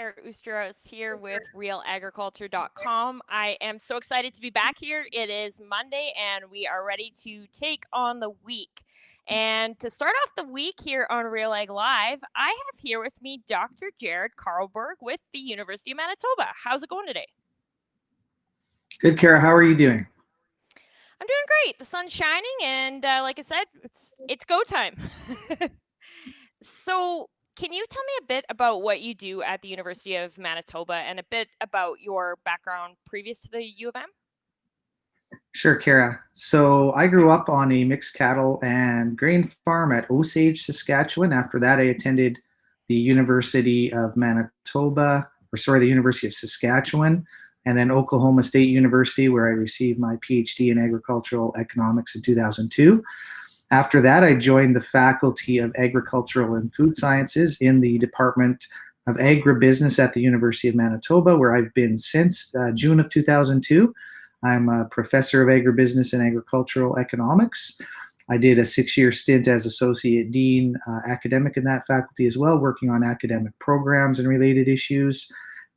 Kara Oosterhuis here with RealAgriculture.com. I am so excited to be back here. It is Monday and we are ready to take on the week. And to start off the week here on RealAg Live, I have here with me Dr. Jared Carlberg with the University of Manitoba. How's it going today? Good, Kara. How are you doing? I'm doing great. The sun's shining and like I said, it's go time. So, can you tell me a bit about what you do at the University of Manitoba and a bit about your background previous to the U of M? Sure, Kara. So I grew up on a mixed cattle and grain farm at Osage, Saskatchewan. After that, I attended the University of Manitoba, the University of Saskatchewan, and then Oklahoma State University, where I received my PhD in agricultural economics in 2002. After that, I joined the Faculty of Agricultural and Food Sciences in the Department of Agribusiness at the University of Manitoba, where I've been since June of 2002. I'm a professor of agribusiness and agricultural economics. I did a 6-year stint as associate dean academic in that faculty as well, working on academic programs and related issues.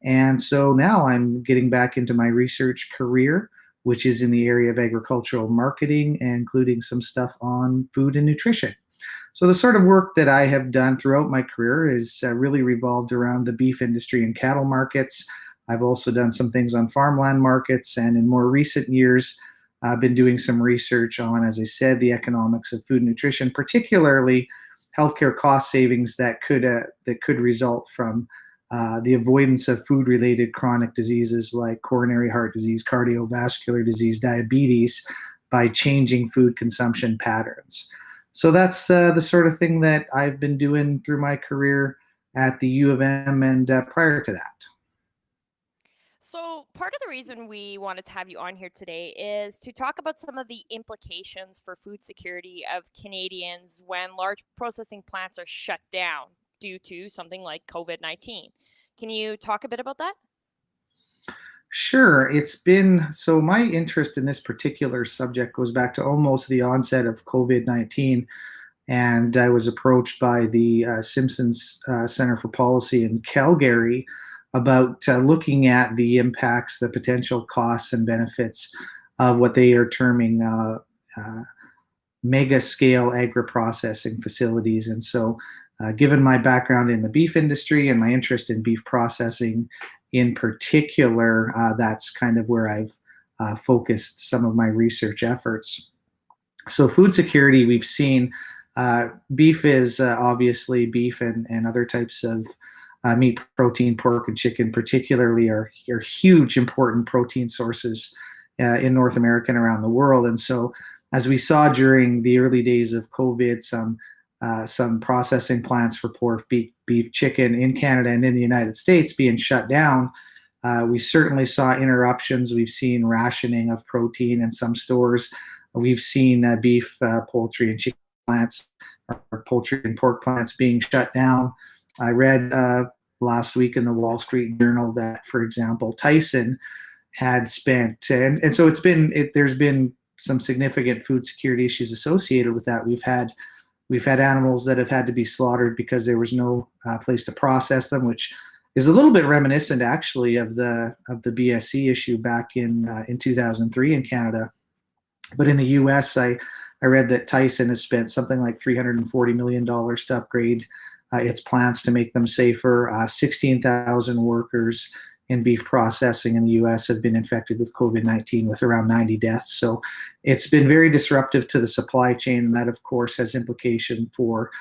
And so now I'm getting back into my research career, which is in the area of agricultural marketing, including some stuff on food and nutrition. So the sort of work that I have done throughout my career is really revolved around the beef industry and cattle markets. I've also done some things on farmland markets, and in more recent years, I've been doing some research on, as I said, the economics of food and nutrition, particularly healthcare cost savings that could result from the avoidance of food-related chronic diseases like coronary heart disease, cardiovascular disease, diabetes, by changing food consumption patterns. So that's the sort of thing that I've been doing through my career at the U of M and prior to that. So, part of the reason we wanted to have you on here today is to talk about some of the implications for food security of Canadians when large processing plants are shut down due to something like COVID-19. Can you talk a bit about that? Sure. So my interest in this particular subject goes back to almost the onset of COVID-19. And I was approached by the Simpsons Center for Policy in Calgary about looking at the impacts, the potential costs and benefits of what they are terming mega scale agri-processing facilities. And so given my background in the beef industry and my interest in beef processing in particular, that's kind of where I've focused some of my research efforts. So food security, we've seen beef is obviously beef and other types of meat, protein, pork, and chicken particularly are huge important protein sources in North America and around the world. And so as we saw during the early days of COVID, some processing plants for pork, beef, chicken in Canada and in the United States being shut down, we certainly saw interruptions. We've seen rationing of protein in some stores. We've seen beef, poultry, and chicken plants, or poultry and pork plants being shut down. I read last week in the Wall Street Journal that, for example, Tyson had spent, and so there's been some significant food security issues associated with that. We've had animals that have had to be slaughtered because there was no place to process them, which is a little bit reminiscent actually of the BSE issue back in 2003 in Canada. But in the U.S., I read that Tyson has spent something like $340 million to upgrade its plants to make them safer. 16,000 workers in beef processing in the U.S. have been infected with COVID-19, with around 90 deaths. So it's been very disruptive to the supply chain, and that, of course, has implication for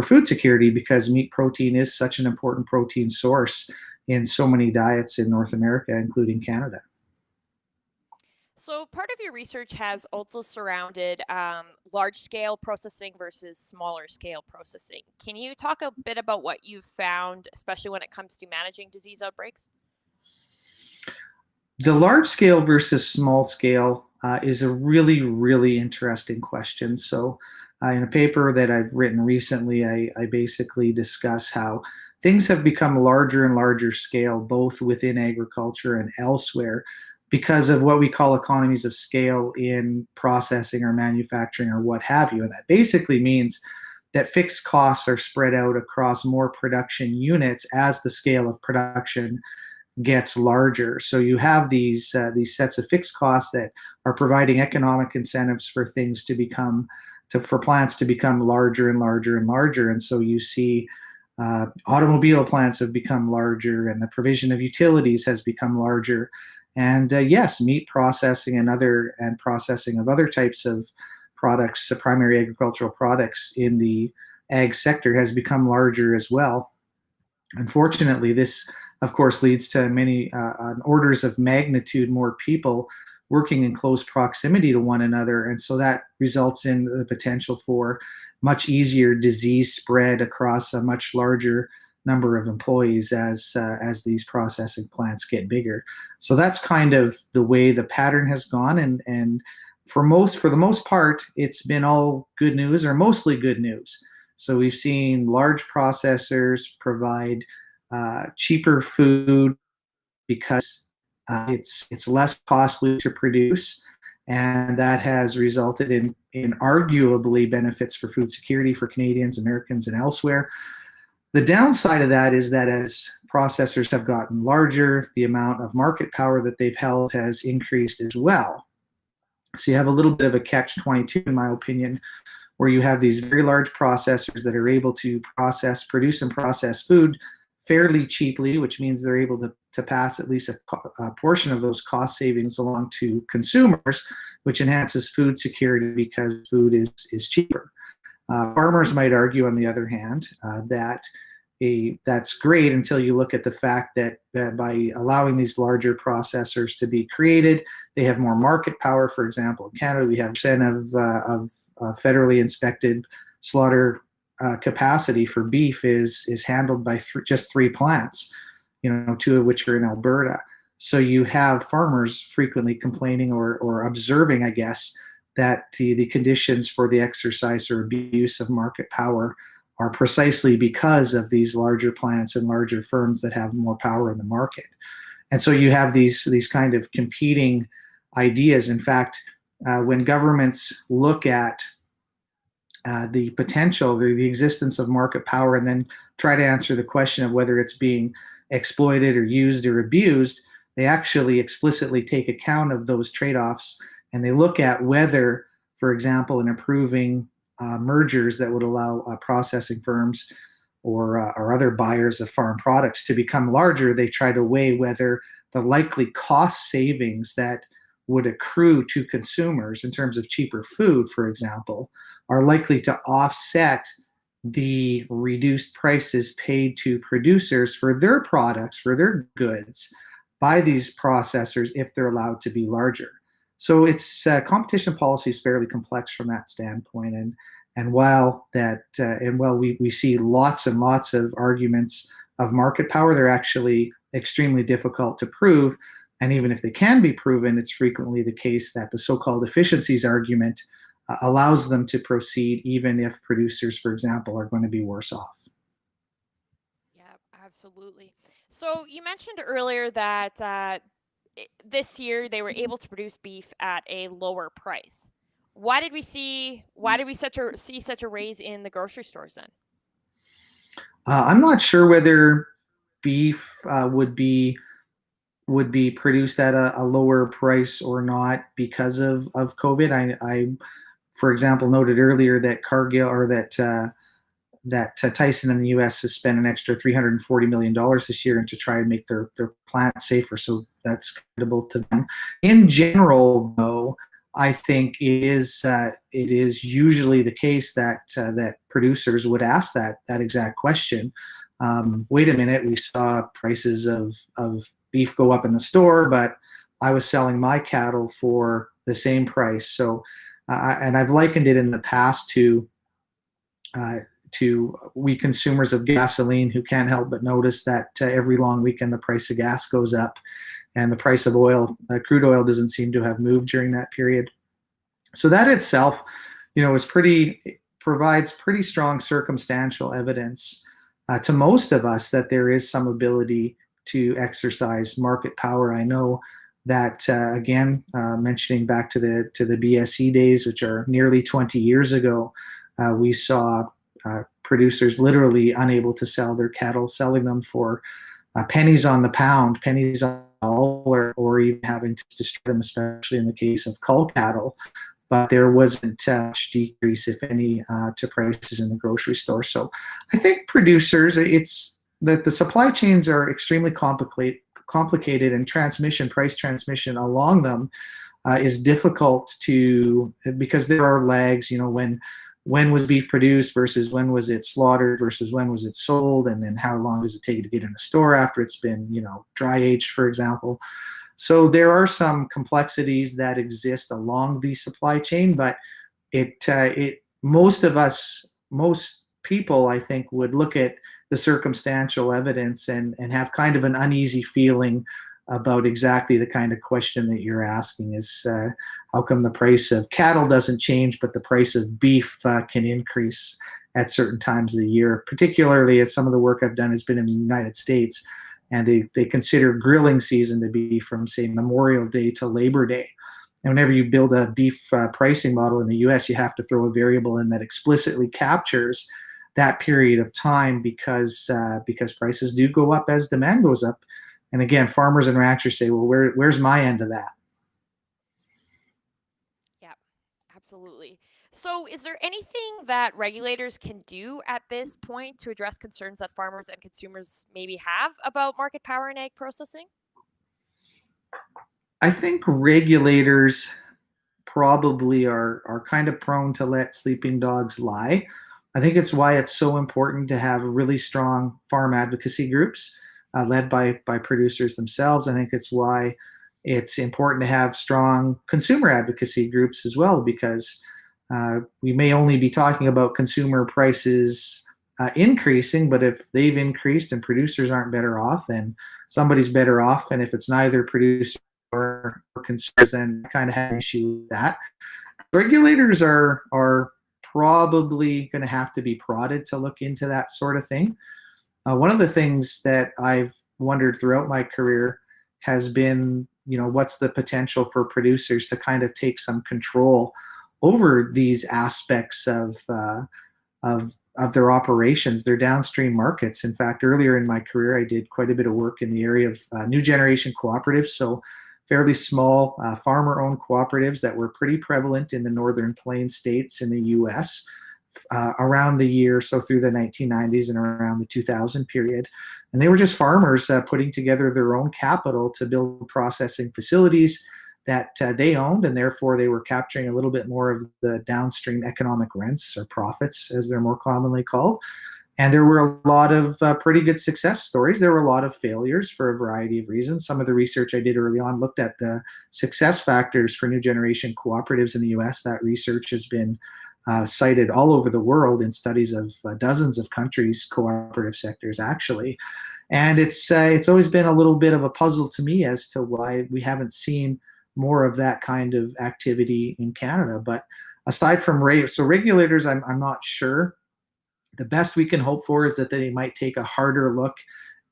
food security, because meat protein is such an important protein source in so many diets in North America, including Canada. So, part of your research has also surrounded large scale processing versus smaller scale processing. Can you talk a bit about what you've found, especially when it comes to managing disease outbreaks? The large scale versus small scale is a really, really interesting question. So, in a paper that I've written recently, I basically discuss how things have become larger and larger scale, both within agriculture and elsewhere, because of what we call economies of scale in processing or manufacturing or what have you. And that basically means that fixed costs are spread out across more production units as the scale of production gets larger. So you have these sets of fixed costs that are providing economic incentives for things to become for plants to become larger and larger and larger. And so you see automobile plants have become larger, and the provision of utilities has become larger. And yes, meat processing and processing of other types of products, primary agricultural products in the ag sector has become larger as well. Unfortunately, this, of course, leads to many orders of magnitude more people working in close proximity to one another. And so that results in the potential for much easier disease spread across a much larger number of employees as these processing plants get bigger. So that's kind of the way the pattern has gone. And for the most part, it's been all good news, or mostly good news. So we've seen large processors provide cheaper food because it's less costly to produce, and that has resulted in arguably benefits for food security for Canadians, Americans, and elsewhere. The downside of that is that as processors have gotten larger, the amount of market power that they've held has increased as well. So you have a little bit of a catch-22, in my opinion, where you have these very large processors that are able to produce and process food fairly cheaply, which means they're able to pass at least a portion of those cost savings along to consumers, which enhances food security because food is cheaper. Farmers might argue, on the other hand, that's great until you look at the fact that by allowing these larger processors to be created, they have more market power. For example, in Canada, we have 10% of federally inspected slaughter capacity for beef is handled by just 3 plants, 2 of which are in Alberta. So you have farmers frequently complaining or observing, I guess, that the conditions for the exercise or abuse of market power are precisely because of these larger plants and larger firms that have more power in the market. And so you have these kind of competing ideas. In fact, when governments look at the potential, the existence of market power, and then try to answer the question of whether it's being exploited or used or abused, they actually explicitly take account of those trade-offs, and they look at whether, for example, in approving mergers that would allow processing firms or other buyers of farm products to become larger, they try to weigh whether the likely cost savings that would accrue to consumers in terms of cheaper food, for example, are likely to offset the reduced prices paid to producers for their products, for their goods, by these processors if they're allowed to be larger. So it's competition policy is fairly complex from that standpoint, and while we see lots and lots of arguments of market power, they're actually extremely difficult to prove. And even if they can be proven, it's frequently the case that the so-called efficiencies argument allows them to proceed, even if producers, for example, are going to be worse off. Yeah, absolutely. So you mentioned earlier that this year they were able to produce beef at a lower price. Why did we see such a raise in the grocery stores then? I'm not sure whether beef would be produced at a lower price or not because of COVID. I, for example, noted earlier that Cargill or that Tyson in the U.S. has spent an extra $340 million this year to try and make their plants safer. So that's credible to them. In general, though, I think it is usually the case that that producers would ask that exact question. Wait a minute, we saw prices of beef go up in the store, but I was selling my cattle for the same price. So, and I've likened it in the past to we consumers of gasoline who can't help but notice that every long weekend the price of gas goes up, and the price of oil, crude oil, doesn't seem to have moved during that period. So that itself, provides pretty strong circumstantial evidence to most of us that there is some ability to exercise market power. I know that again, mentioning back to the BSE days, which are nearly 20 years ago, we saw producers literally unable to sell their cattle, selling them for pennies on the pound, pennies on the dollar, or even having to destroy them, especially in the case of cull cattle. But there wasn't much decrease, if any, to prices in the grocery store. So I think producers, it's that the supply chains are extremely complicated, and price transmission along them is difficult to, because there are lags, when was beef produced versus when was it slaughtered versus when was it sold, and then how long does it take to get in a store after it's been, dry aged, for example. So there are some complexities that exist along the supply chain, but most people, I think, would look at the circumstantial evidence and have kind of an uneasy feeling about exactly the kind of question that you're asking is, how come the price of cattle doesn't change, but the price of beef can increase at certain times of the year, particularly as some of the work I've done has been in the United States, and they consider grilling season to be from, say, Memorial Day to Labor Day. And whenever you build a beef pricing model in the US, you have to throw a variable in that explicitly captures that period of time, because prices do go up as demand goes up. And again, farmers and ranchers say, well, where's my end of that? Yeah, absolutely. So, is there anything that regulators can do at this point to address concerns that farmers and consumers maybe have about market power in egg processing? I think regulators probably are kind of prone to let sleeping dogs lie. I think it's why it's so important to have really strong farm advocacy groups led by producers themselves. I think it's why it's important to have strong consumer advocacy groups as well, because we may only be talking about consumer prices increasing, but if they've increased and producers aren't better off, then somebody's better off. And if it's neither producer or consumers, then I kind of have an issue with that. Regulators are probably going to have to be prodded to look into that sort of thing. One of the things that I've wondered throughout my career has been, what's the potential for producers to kind of take some control over these aspects of their operations, their downstream markets. In fact, earlier in my career, I did quite a bit of work in the area of new generation cooperatives. So fairly small farmer-owned cooperatives that were pretty prevalent in the Northern Plains states in the U.S. Around the year, so through the 1990s and around the 2000 period. And they were just farmers putting together their own capital to build processing facilities that they owned, and therefore they were capturing a little bit more of the downstream economic rents, or profits as they're more commonly called. And there were a lot of pretty good success stories. There were a lot of failures for a variety of reasons. Some of the research I did early on looked at the success factors for new generation cooperatives in the US. That research has been cited all over the world in studies of dozens of countries' cooperative sectors, actually. And it's always been a little bit of a puzzle to me as to why we haven't seen more of that kind of activity in Canada. But aside from regulators, I'm not sure. The best we can hope for is that they might take a harder look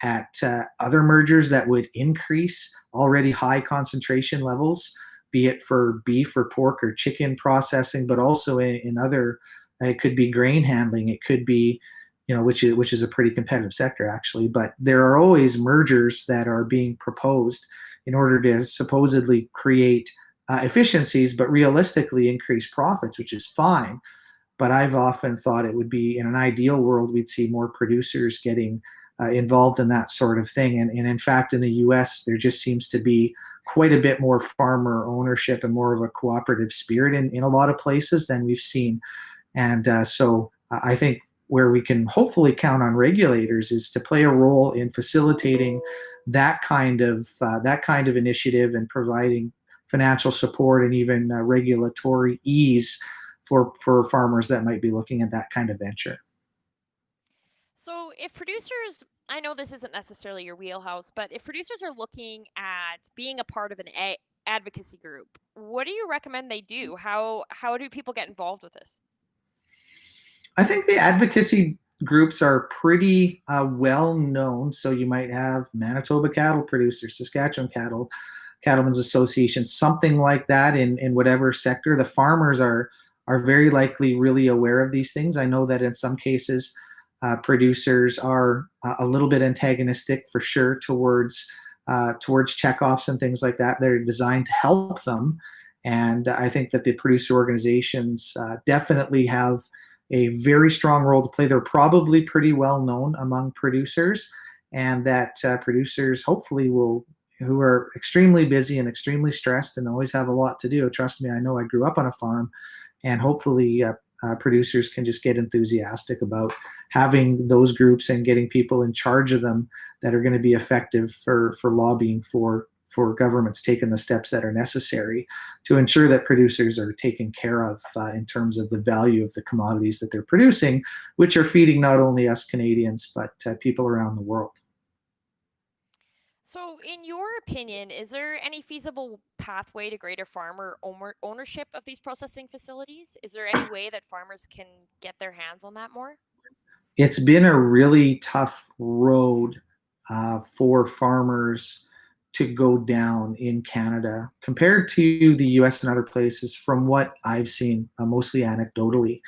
at other mergers that would increase already high concentration levels, be it for beef or pork or chicken processing, but also in other, it could be grain handling, it could be, which is a pretty competitive sector actually, but there are always mergers that are being proposed in order to supposedly create efficiencies, but realistically increase profits, which is fine. But I've often thought it would be, in an ideal world, we'd see more producers getting involved in that sort of thing. And in fact, in the US, there just seems to be quite a bit more farmer ownership and more of a cooperative spirit in a lot of places than we've seen. And so I think where we can hopefully count on regulators is to play a role in facilitating that kind of initiative and providing financial support and even regulatory ease for farmers that might be looking at that kind of venture. So, if producers, I know this isn't necessarily your wheelhouse, but if producers are looking at being a part of an advocacy group, what do you recommend they do? How do people get involved with this? I think the advocacy groups are pretty well known. So you might have Manitoba cattle producers, Saskatchewan cattlemen's association, something like that in whatever sector. The farmers are are very likely really aware of these things. I know that in some cases, producers are a little bit antagonistic for sure towards checkoffs and things like that. They're designed to help them, and I think that the producer organizations definitely have a very strong role to play. They're probably pretty well known among producers, and that producers hopefully will, who are extremely busy and extremely stressed and always have a lot to do. Trust me, I know I grew up on a farm, and hopefully producers can just get enthusiastic about having those groups and getting people in charge of them that are going to be effective for lobbying for governments taking the steps that are necessary to ensure that producers are taken care of in terms of the value of the commodities that they're producing, which are feeding not only us Canadians, but people around the world. So, in your opinion, is there any feasible pathway to greater farmer ownership of these processing facilities? Is there any way that farmers can get their hands on that more? It's been a really tough road for farmers to go down in Canada compared to the US and other places from what I've seen, mostly anecdotally.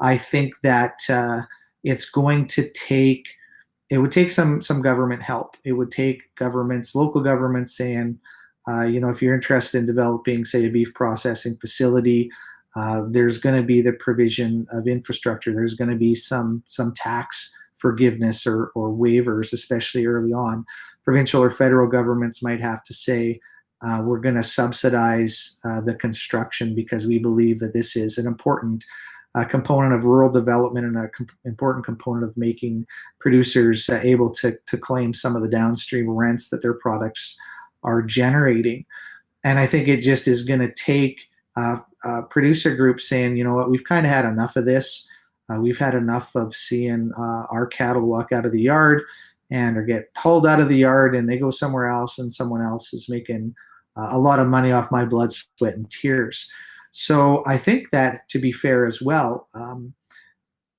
I think that it's going to take, it would take some government help. It would take governments, local governments saying, if you're interested in developing, say, a beef processing facility, there's going to be the provision of infrastructure. There's going to be some tax forgiveness or waivers, especially early on. Provincial or federal governments might have to say, we're going to subsidize the construction because we believe that this is an important component of rural development and an important component of making producers able to claim some of the downstream rents that their products are generating. And I think it just is going to take producer groups saying, you know what, we've kind of had enough of this. We've had enough of seeing our cattle walk out of the yard and or get hauled out of the yard and they go somewhere else and someone else is making a lot of money off my blood, sweat, and tears. So I think that, to be fair as well,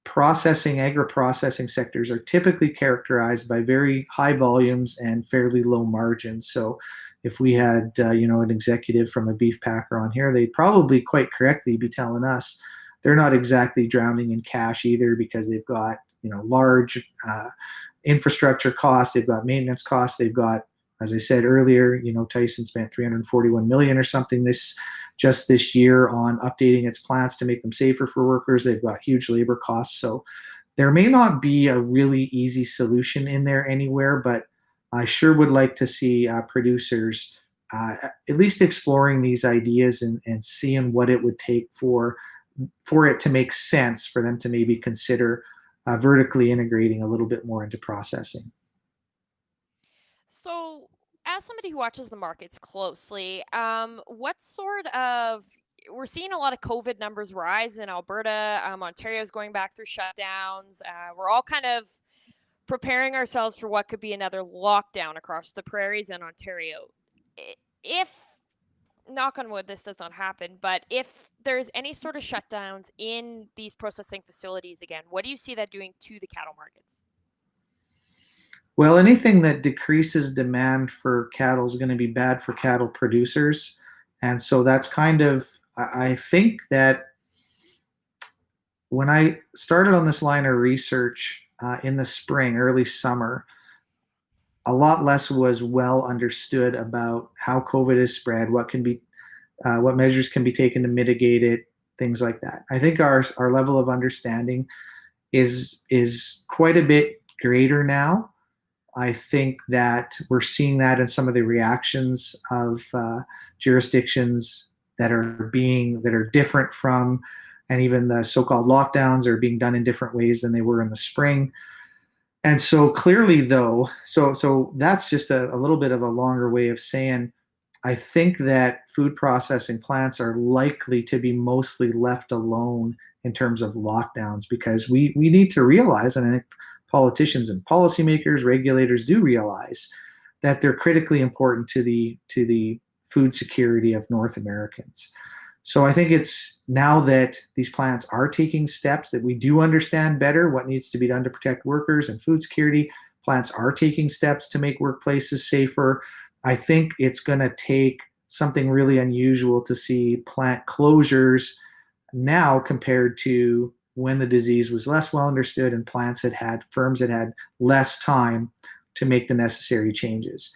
agri-processing sectors are typically characterized by very high volumes and fairly low margins. So if we had, an executive from a beef packer on here, they'd probably quite correctly be telling us they're not exactly drowning in cash either because they've got, large infrastructure costs, they've got maintenance costs, they've got, as I said earlier, Tyson spent $341 million or something just this year on updating its plants to make them safer for workers. They've got huge labor costs. So there may not be a really easy solution in there anywhere, but I sure would like to see producers at least exploring these ideas and seeing what it would take for it to make sense for them to maybe consider vertically integrating a little bit more into processing. So, as somebody who watches the markets closely, what sort of we're seeing a lot of COVID numbers rise in Alberta. Ontario's going back through shutdowns. We're all kind of preparing ourselves for what could be another lockdown across the prairies in Ontario. If, knock on wood, this does not happen, but if there's any sort of shutdowns in these processing facilities again, what do you see that doing to the cattle markets? Well, anything that decreases demand for cattle is going to be bad for cattle producers. And so that's kind of, I think that when I started on this line of research in the spring, early summer, a lot less was well understood about how COVID is spread, what measures can be taken to mitigate it, things like that. I think our level of understanding is quite a bit greater now. I think that we're seeing that in some of the reactions of jurisdictions that are different from, and even the so-called lockdowns are being done in different ways than they were in the spring. And so clearly, though, so that's just a little bit of a longer way of saying, I think that food processing plants are likely to be mostly left alone in terms of lockdowns because we need to realize, and I think politicians and policymakers, regulators do realize that they're critically important to the food security of North Americans. So I think it's now that these plants are taking steps that we do understand better what needs to be done to protect workers and food security. Plants are taking steps to make workplaces safer. I think it's going to take something really unusual to see plant closures now compared to when the disease was less well understood and firms had less time to make the necessary changes.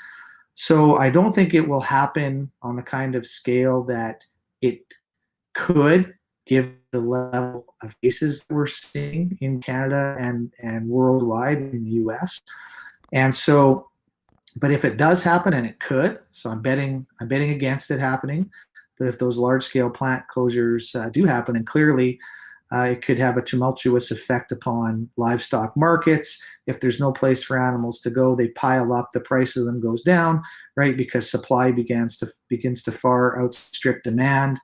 So I don't think it will happen on the kind of scale that it could, given the level of cases that we're seeing in Canada and worldwide in the US. And so, but if it does happen, and it could, so I'm betting against it happening. But if those large scale plant closures do happen, then clearly it could have a tumultuous effect upon livestock markets. If there's no place for animals to go, they pile up, the price of them goes down, right? Because supply begins to far outstrip demand.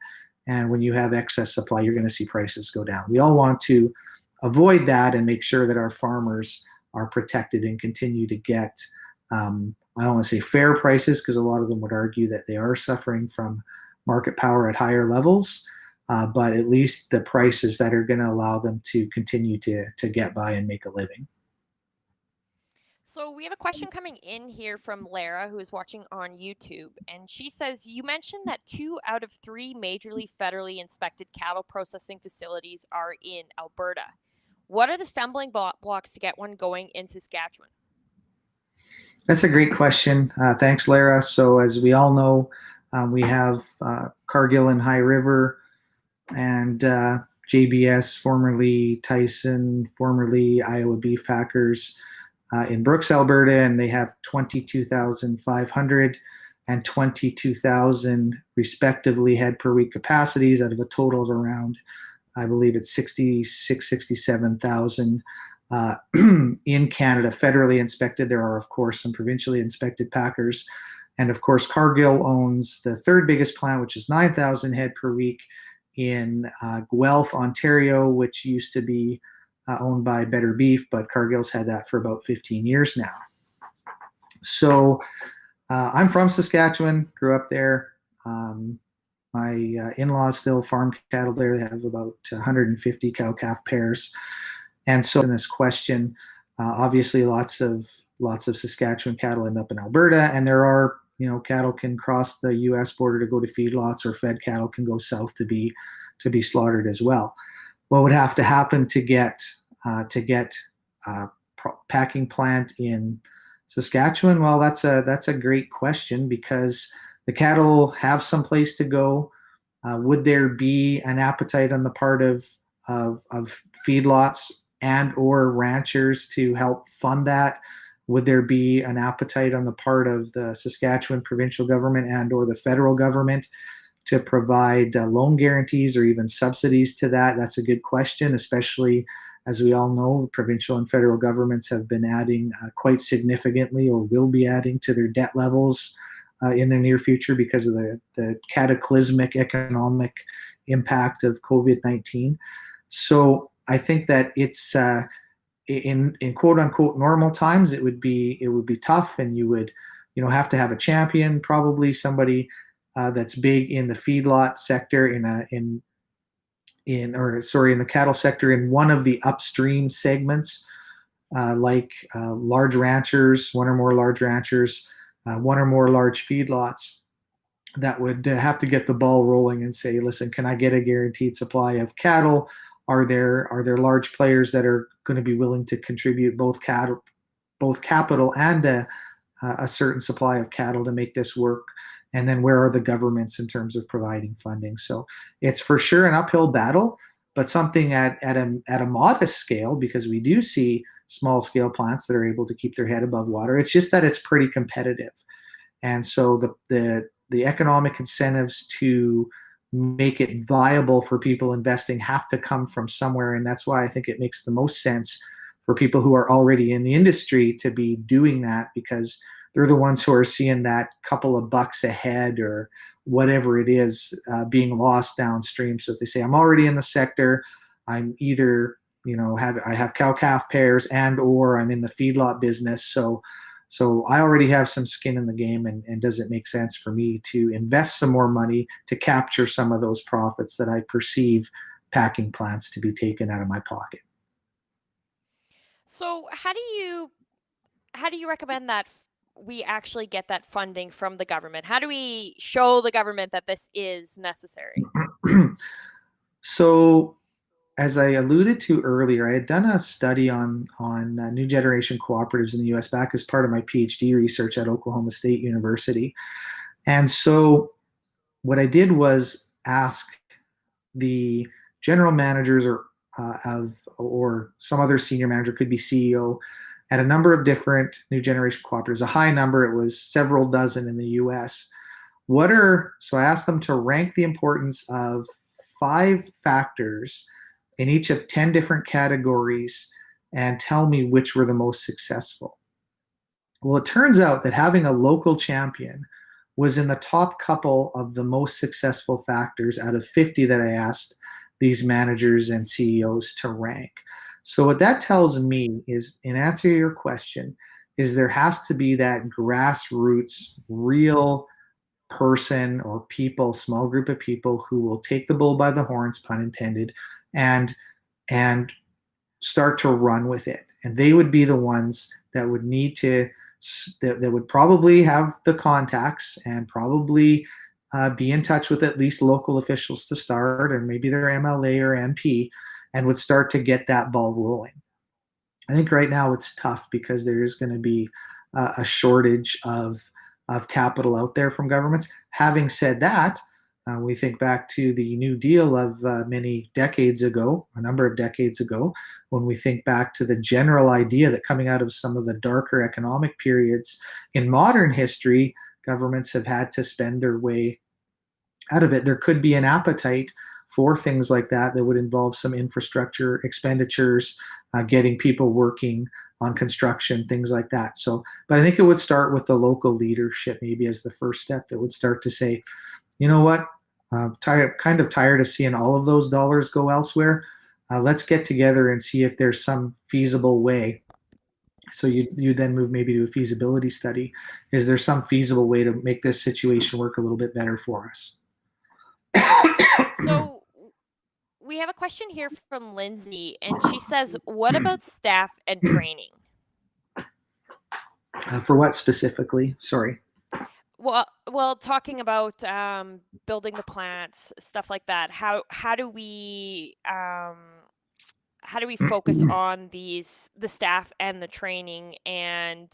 And when you have excess supply, you're going to see prices go down. We all want to avoid that and make sure that our farmers are protected and continue to get, I don't want to say fair prices, because a lot of them would argue that they are suffering from market power at higher levels, but at least the prices that are going to allow them to continue to get by and make a living. So we have a question coming in here from Lara, who is watching on YouTube, and she says, you mentioned that 2 out of 3 majorly federally inspected cattle processing facilities are in Alberta. What are the stumbling blocks to get one going in Saskatchewan? That's a great question. Thanks, Lara. So as we all know, we have Cargill and High River and JBS, formerly Tyson, formerly Iowa Beef Packers, in Brooks, Alberta, and they have 22,500 and 22,000 respectively head per week capacities out of a total of around, I believe it's 66, 67,000 in Canada, federally inspected. There are, of course, some provincially inspected packers. And of course, Cargill owns the third biggest plant, which is 9,000 head per week in Guelph, Ontario, which used to be owned by Better Beef, but Cargill's had that for about 15 years now. So I'm from Saskatchewan, grew up there. My in-laws still farm cattle there. They have about 150 cow-calf pairs. And so in this question, obviously lots of Saskatchewan cattle end up in Alberta, and there are, cattle can cross the U.S. border to go to feedlots, or fed cattle can go south to be slaughtered as well. What would have to happen to get a packing plant in Saskatchewan? Well, that's a great question, because the cattle have some place to go. Would there be an appetite on the part of feedlots and or ranchers to help fund that? Would there be an appetite on the part of the Saskatchewan provincial government and or the federal government to provide loan guarantees or even subsidies to that? That's a good question, especially as we all know, provincial and federal governments have been adding quite significantly, or will be adding, to their debt levels in the near future because of the cataclysmic economic impact of COVID-19. So I think that it's in quote unquote normal times, it would be tough, and you would have to have a champion, probably somebody that's big in the feedlot sector, in the cattle sector, in one of the upstream segments, like large ranchers, one or more large ranchers, one or more large feedlots, that would have to get the ball rolling and say, listen, can I get a guaranteed supply of cattle? Are there large players that are going to be willing to contribute both capital and a certain supply of cattle to make this work? And then where are the governments in terms of providing funding? So it's for sure an uphill battle, but something at a modest scale, because we do see small scale plants that are able to keep their head above water. It's just that it's pretty competitive. And so the economic incentives to make it viable for people investing have to come from somewhere. And that's why I think it makes the most sense for people who are already in the industry to be doing that, because they're the ones who are seeing that couple of bucks ahead or whatever it is being lost downstream. So if they say, I'm already in the sector, I'm either I have cow-calf pairs and or I'm in the feedlot business, so I already have some skin in the game, and does it make sense for me to invest some more money to capture some of those profits that I perceive packing plants to be taken out of my pocket? So how do you recommend that we actually get that funding from the government? How do we show the government that this is necessary? So, as I alluded to earlier, I had done a study on new generation cooperatives in the U.S. back as part of my PhD research at Oklahoma State University. And so, what I did was ask the general managers or some other senior manager, could be CEO, at a number of different new generation cooperatives, a high number. It was several dozen in the US. So I asked them to rank the importance of 5 factors in each of 10 different categories and tell me which were the most successful. Well, it turns out that having a local champion was in the top couple of the most successful factors out of 50 that I asked these managers and CEOs to rank. So what that tells me is, in answer to your question, is there has to be that grassroots, real person or people, small group of people who will take the bull by the horns, pun intended, and and start to run with it. And they would be the ones that would need to, that would probably have the contacts and probably be in touch with at least local officials to start, or maybe their MLA or MP, and would start to get that ball rolling. I think right now it's tough because there is going to be a shortage of capital out there from governments. Having said that, we think back to the New Deal of many decades ago, a number of decades ago, when we think back to the general idea that coming out of some of the darker economic periods in modern history, governments have had to spend their way out of it. There could be an appetite for things like that that would involve some infrastructure expenditures, getting people working on construction, things like that. So, but I think it would start with the local leadership, maybe as the first step, that would start to say, you know what, kind of tired of seeing all of those dollars go elsewhere. Let's get together and see if there's some feasible way. So you then move maybe to a feasibility study. Is there some feasible way to make this situation work a little bit better for us? So we have a question here from Lindsay, and she says, "What about staff and training?" For what specifically? Sorry. Well, talking about building the plants, stuff like that. How do we focus on the staff and the training and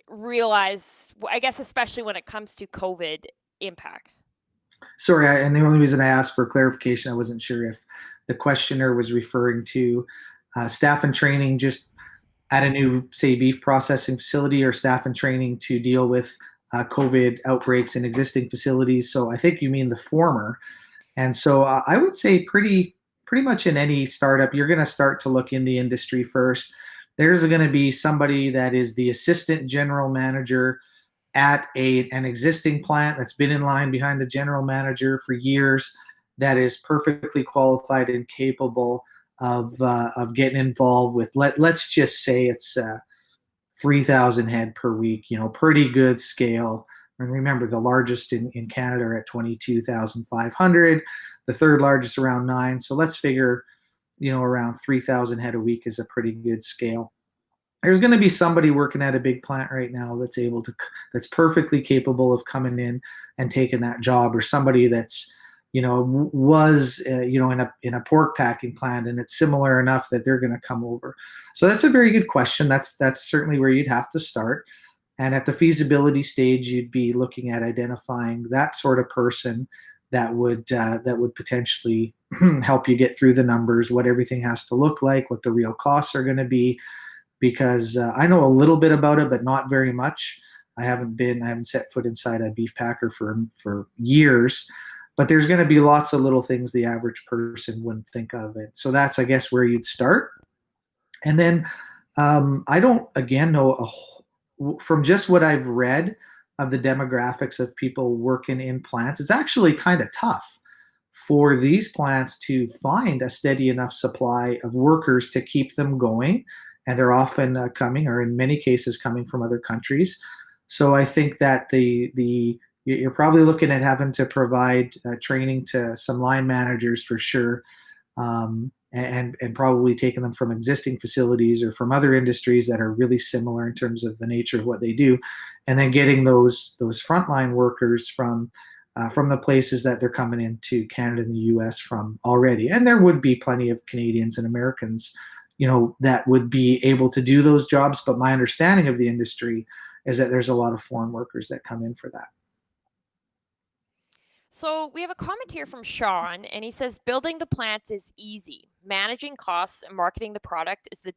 realize, I guess, especially when it comes to COVID impacts? Sorry, and the only reason I asked for clarification, I wasn't sure if the questioner was referring to staff and training just at a new, say, beef processing facility, or staff and training to deal with COVID outbreaks in existing facilities. So I think you mean the former. And so I would say pretty much in any startup, you're going to start to look in the industry first. There's going to be somebody that is the assistant general manager at an existing plant that's been in line behind the general manager for years, that is perfectly qualified and capable of getting involved with, let's just say it's 3,000 head per week, pretty good scale. And remember, the largest in Canada are at 22,500, the third largest around 9. So let's figure, around 3,000 head a week is a pretty good scale. There's going to be somebody working at a big plant right now that's perfectly capable of coming in and taking that job, or somebody that's was in a pork packing plant, and it's similar enough that they're going to come over. So that's a very good question. That's certainly where you'd have to start. And at the feasibility stage, you'd be looking at identifying that sort of person that would potentially help you get through the numbers, what everything has to look like, what the real costs are going to be. Because I know a little bit about it, but not very much. I haven't set foot inside a beef packer for years, but there's going to be lots of little things the average person wouldn't think of it. So that's, I guess, where you'd start. And then I don't, again, know from just what I've read of the demographics of people working in plants, it's actually kind of tough for these plants to find a steady enough supply of workers to keep them going. And they're often coming, or in many cases, coming from other countries. So I think that you're probably looking at having to provide training to some line managers for sure, and probably taking them from existing facilities or from other industries that are really similar in terms of the nature of what they do, and then getting those frontline workers from from the places that they're coming into Canada and the US from already. And there would be plenty of Canadians and Americans, that would be able to do those jobs. But my understanding of the industry is that there's a lot of foreign workers that come in for that. So we have a comment here from Sean, and he says building the plants is easy. Managing costs and marketing the product is the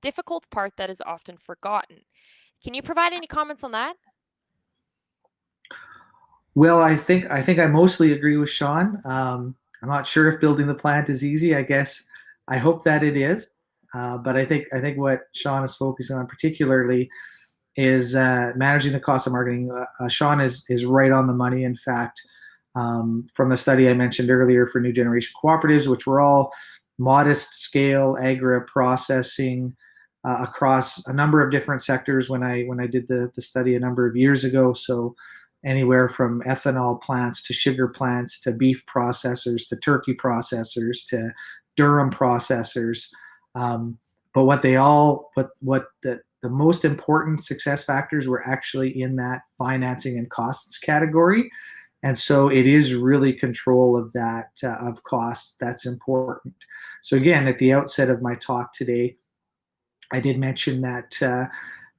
difficult part that is often forgotten. Can you provide any comments on that? Well, I mostly agree with Sean. I'm not sure if building the plant is easy. I guess I hope that it is, but I think what Sean is focusing on particularly is managing the cost of marketing. Sean is right on the money. In fact, from the study I mentioned earlier for new generation cooperatives, which were all modest scale agri processing across a number of different sectors when I did the study a number of years ago. So anywhere from ethanol plants to sugar plants to beef processors to turkey processors to durum processors. Um, but what the most important success factors were actually in that financing and costs category. And so it is really control of that of costs that's important. So again, at the outset of my talk today, I did mention that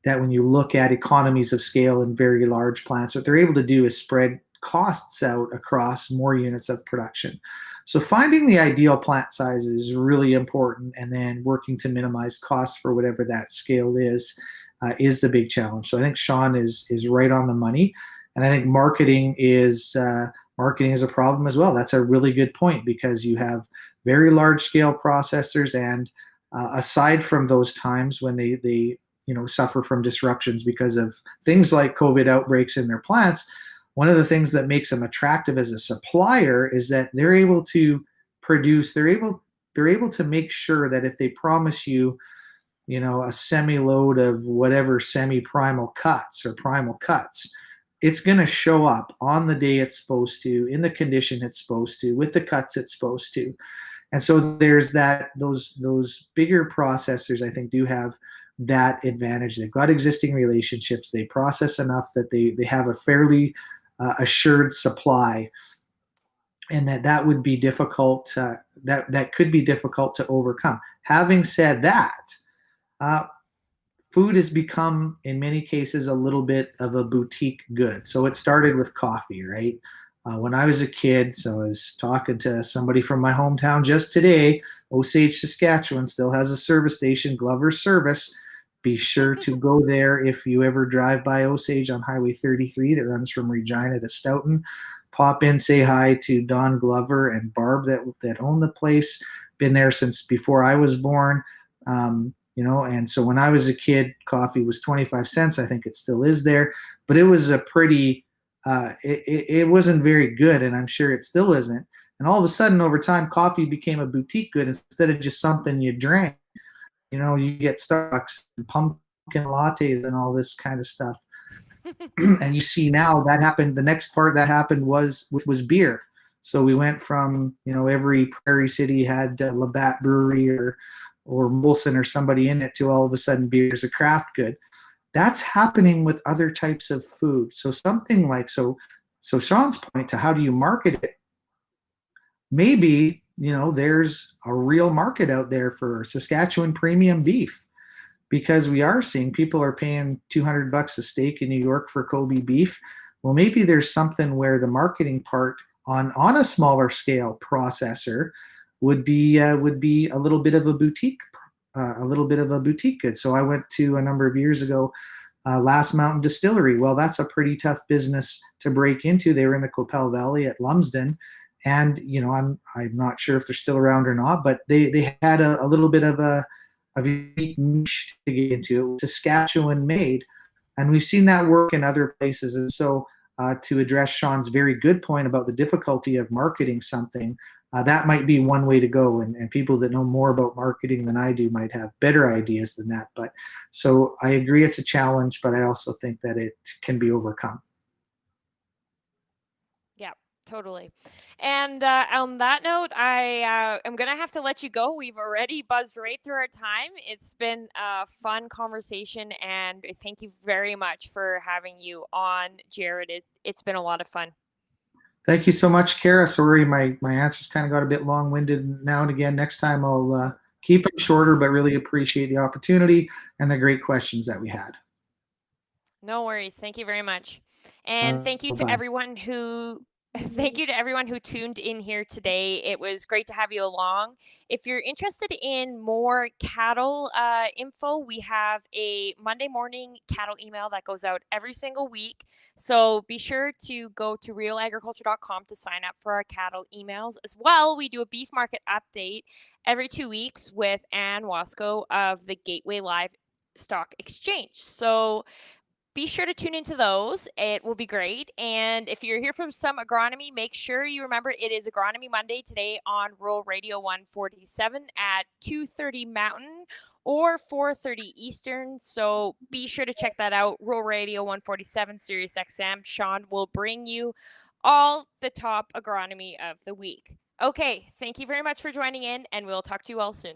when you look at economies of scale in very large plants, what they're able to do is spread costs out across more units of production. So finding the ideal plant size is really important, and then working to minimize costs for whatever that scale is the big challenge. So I think Sean is right on the money, and I think marketing is a problem as well. That's a really good point, because you have very large scale processors, and aside from those times when they suffer from disruptions because of things like COVID outbreaks in their plants, one of the things that makes them attractive as a supplier is that they're able to produce, they're able to make sure that if they promise you, a semi load of whatever semi primal cuts or primal cuts, it's going to show up on the day it's supposed to, in the condition it's supposed to, with the cuts it's supposed to. And so there's that, those bigger processors, I think, do have that advantage. They've got existing relationships. They process enough that they have a fairly assured supply, and that would be difficult. That could be difficult to overcome. Having said that, uh, food has become, in many cases, a little bit of a boutique good. So it started with coffee, right? When I was a kid, so I was talking to somebody from my hometown just today. Osage, Saskatchewan still has a service station, Glover Service. Be sure to go there if you ever drive by Osage on Highway 33 that runs from Regina to Stoughton. Pop in, say hi to Don Glover and Barb that own the place. Been there since before I was born. And so when I was a kid, coffee was 25 cents. I think it still is there, but it was a pretty, it wasn't very good, and I'm sure it still isn't. And all of a sudden, over time, coffee became a boutique good instead of just something you drank. You get Starbucks and pumpkin lattes and all this kind of stuff. And you see now that happened. The next part that happened was beer. So we went from every prairie city had Labatt Brewery or Molson or somebody in it to all of a sudden beer is a craft good. That's happening with other types of food. So something like so Sean's point to how do you market it? Maybe there's a real market out there for Saskatchewan premium beef, because we are seeing people are paying $200 a steak in New York for Kobe beef. Well, maybe there's something where the marketing part on a smaller scale processor would be a little bit of a boutique good. So I went to a number of years ago, Last Mountain Distillery. Well, that's a pretty tough business to break into. They were in the Coppell Valley at Lumsden, and I'm not sure if they're still around or not, but they had a little bit of a unique niche to get into. It was Saskatchewan made, and we've seen that work in other places. And so, to address Sean's very good point about the difficulty of marketing something, that might be one way to go. And people that know more about marketing than I do might have better ideas than that. But so I agree it's a challenge, but I also think that it can be overcome. Yeah, totally. And on that note, I am going to have to let you go. We've already buzzed right through our time. It's been a fun conversation, and thank you very much for having you on, Jared. It's been a lot of fun. Thank you so much, Kara. Sorry, my answers kind of got a bit long-winded now and again. Next time I'll keep them shorter, but really appreciate the opportunity and the great questions that we had. No worries. Thank you very much. And thank you to Bye. everyone who thank you to everyone who tuned in here today. It was great to have you along. If you're interested in more cattle info, we have a Monday morning cattle email that goes out every single week. So be sure to go to realagriculture.com to sign up for our cattle emails. As well, we do a beef market update every 2 weeks with Ann Wasco of the Gateway Live Stock Exchange. So be sure to tune into those. It will be great. And if you're here for some agronomy, make sure you remember it is Agronomy Monday today on Rural Radio 147 at 2:30 Mountain or 4:30 Eastern. So be sure to check that out. Rural Radio 147 Sirius XM. Sean will bring you all the top agronomy of the week. Okay, thank you very much for joining in, and we'll talk to you all soon.